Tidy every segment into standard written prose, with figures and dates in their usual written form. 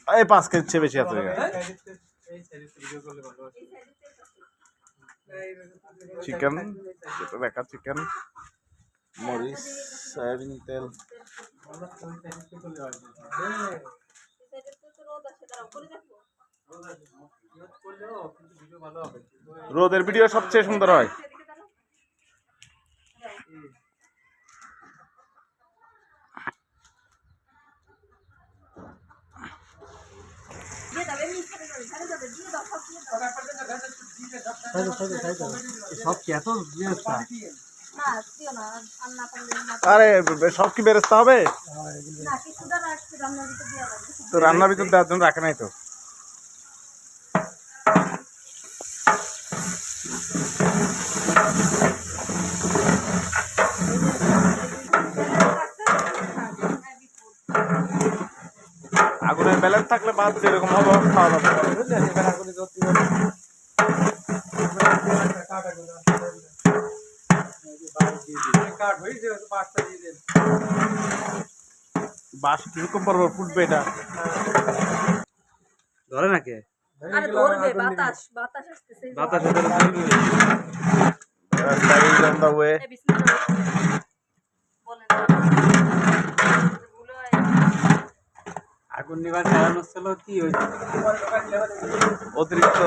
এই 5 কেজির চেয়ে বেশি আছে চিকেন, যেটা দেখা চিকেন, মরিচ, সয়াবিন তেল, রোদের ভিডিও সবচেয়ে সুন্দর হয়। আরে সব কি বেরেস্তা হবে? তো রান্নার ভিতর দেওয়ার জন্য রাখে নাই তো। আগুনের ব্যালেন্স থাকলে ভাত যেরকম হবে খাওয়া যাবে। বাস কিরকম পর্ব ফুটবে এটা ধরে নাকি? আগুন নিবার কারণ হচ্ছিল কি অতিরিক্ত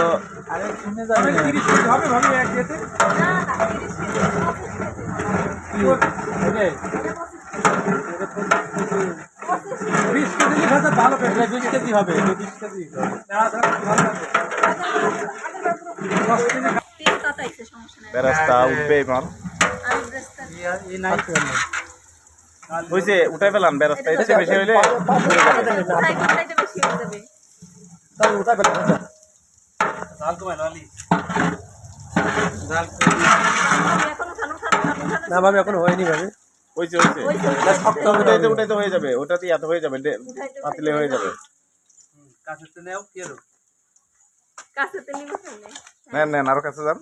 ভালো 20 কেজি হবে, 20 কেজি বেরাস্তা উঠবে এবার হয়েছে উঠাই পেলাম বেরাস্তা এসে বেশি হইলে না ভাবি এখন হয়নি ভাবি হয়েছে শক্ত উঠাইতে উঠাইতে হয়ে যাবে ওটাতে এত হয়ে যাবে পাতলে হয়ে যাবে নেন নেন আরো কাছে যান